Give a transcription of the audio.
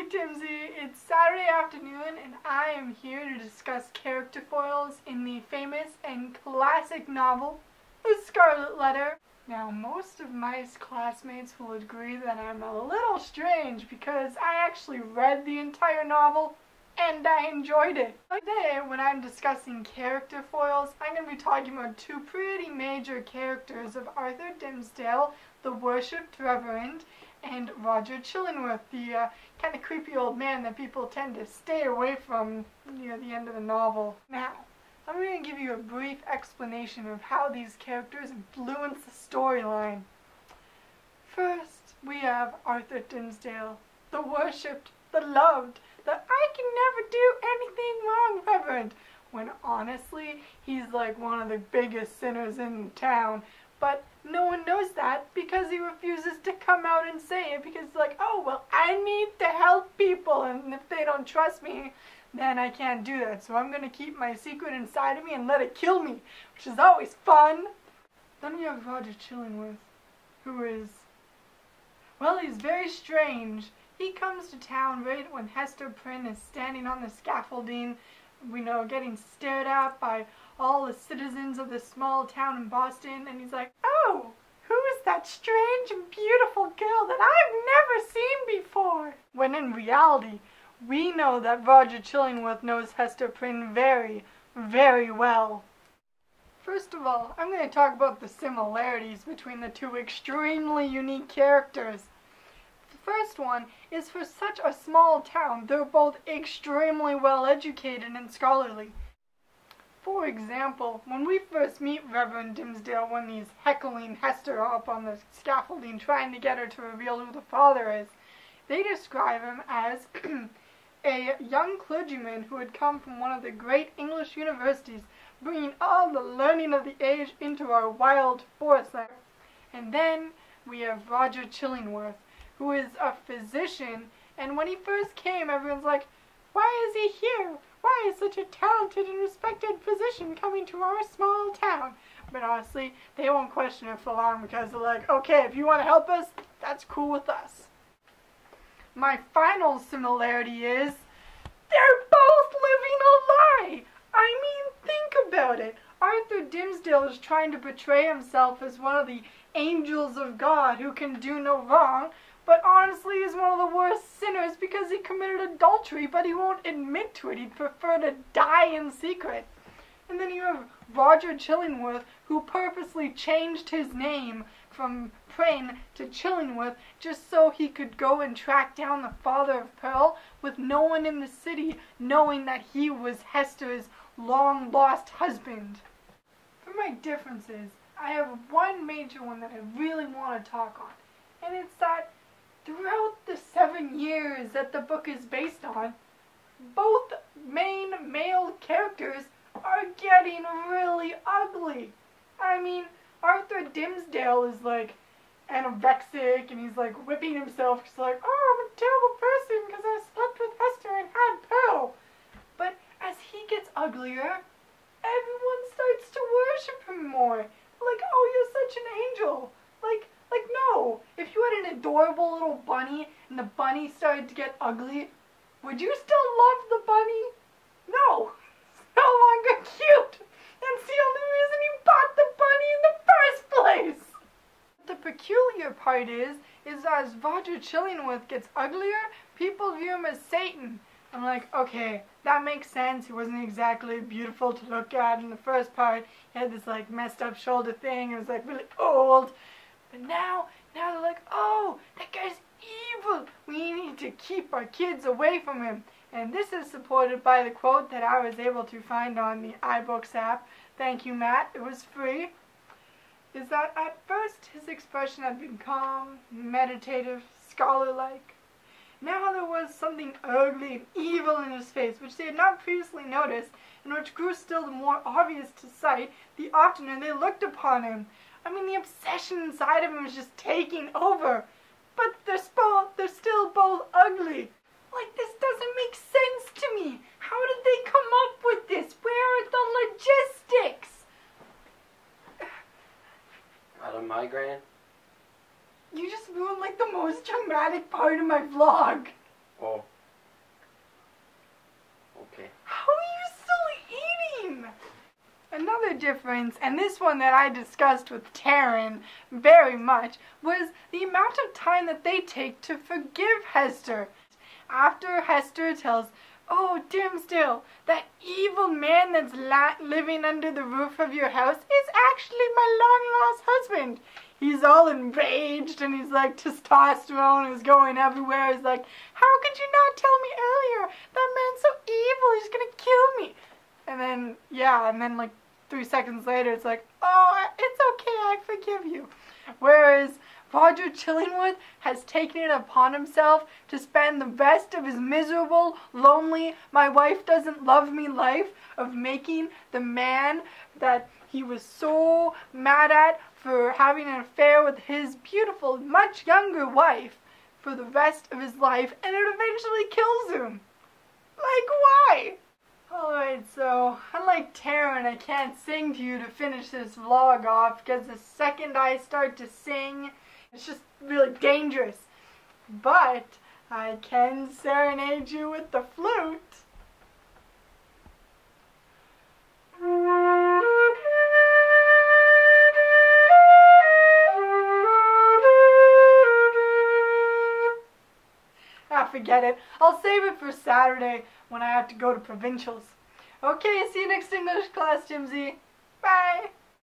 Timsy, it's Saturday afternoon and I am here to discuss character foils in the famous and classic novel, The Scarlet Letter. Now, most of my classmates will agree that I'm a little strange because I actually read the entire novel and I enjoyed it. Today, when I'm discussing character foils, I'm going to be talking about two pretty major characters of Arthur Dimmesdale, the Worshipped Reverend, and Roger Chillingworth, the kind of creepy old man that people tend to stay away from near the end of the novel. Now, I'm going to give you a brief explanation of how these characters influence the storyline. First, we have Arthur Dimmesdale, the worshipped, the loved, the I can never do anything wrong Reverend, when honestly, he's like one of the biggest sinners in town. But no one knows that because he refuses to come out and say it because he's like, oh, well, I need to help people, and if they don't trust me, then I can't do that. So I'm going to keep my secret inside of me and let it kill me, which is always fun. Then we have Roger Chillingworth, who is, well, he's very strange. He comes to town right when Hester Prynne is standing on the scaffolding, getting stared at by all the citizens of this small town in Boston, and he's like, oh, who is that strange and beautiful girl that I've never seen before? When in reality, we know that Roger Chillingworth knows Hester Prynne very, very well. First of all, I'm going to talk about the similarities between the two extremely unique characters. The first one is, for such a small town, they're both extremely well educated and scholarly. For example, when we first meet Reverend Dimmesdale when he's heckling Hester up on the scaffolding trying to get her to reveal who the father is, they describe him as a young clergyman who had come from one of the great English universities, bringing all the learning of the age into our wild forest. And then we have Roger Chillingworth, who is a physician, and when he first came, everyone's like, why is he here? Why is such a talented and respected physician coming to our small town? But honestly, they won't question it for long because they're like, okay, if you want to help us, that's cool with us. My final similarity is, they're both living a lie! I mean, think about it. Arthur Dimmesdale is trying to portray himself as one of the angels of God who can do no wrong, but honestly is one of the worst sinners because he committed adultery, but he won't admit to it. He'd prefer to die in secret. And then you have Roger Chillingworth, who purposely changed his name from Prynne to Chillingworth just so he could go and track down the father of Pearl with no one in the city knowing that he was Hester's long-lost husband. For my differences, I have one major one that I really want to talk on, and it's that throughout the 7 years that the book is based on, both main male characters are getting really ugly. I mean, Arthur Dimmesdale is like anorexic and he's like whipping himself. He's like, oh, I'm a terrible person because I slept with Hester and had Pearl. But as he gets uglier, everyone starts to worship him more. Like, oh, you're such an angel. Like no. If you had an adorable little bunny and the bunny started to get ugly, would you still love the bunny? No. It's no longer cute. That's the only reason you bought the bunny in the first place. The peculiar part is as Roger Chillingworth gets uglier, people view him as Satan. I'm like, okay, that makes sense. He wasn't exactly beautiful to look at in the first part. He had this like messed up shoulder thing. It was like really old. But now they're like, oh, that guy's evil. We need to keep our kids away from him. And this is supported by the quote that I was able to find on the iBooks app. Thank you, Matt. It was free. Is that at first his expression had been calm, meditative, scholar-like. Now there was something ugly and evil in his face, which they had not previously noticed, and which grew still the more obvious to sight the oftener they looked upon him. I mean, the obsession inside of him was just taking over. But they're still both ugly. Like, this doesn't make sense to me. How did they come up with this? Where are the logistics? Got a migraine? You just ruined like the most dramatic part of my vlog. Oh, Okay. How are you still eating? Another difference, and this one that I discussed with Taryn very much, was the amount of time that they take to forgive Hester. After Hester tells, "Oh, Dimmesdale, that evil man that's living under the roof of your house is actually my long-lost husband." He's all enraged and he's like, testosterone is going everywhere. He's like, "How could you not tell me earlier? That man's so evil, he's gonna kill me." And then, and then like 3 seconds later, it's like, "Oh, it's okay, I forgive you." Whereas Roger Chillingworth has taken it upon himself to spend the rest of his miserable, lonely, my wife doesn't love me life of making the man that he was so mad at for having an affair with his beautiful, much younger wife for the rest of his life, and it eventually kills him. Like, why? Alright, so, unlike Taryn, I can't sing to you to finish this vlog off, because the second I start to sing, it's just really dangerous. But I can serenade you with the flute. Forget it. I'll save it for Saturday when I have to go to provincials. Okay, see you next English class, Jimsy. Bye.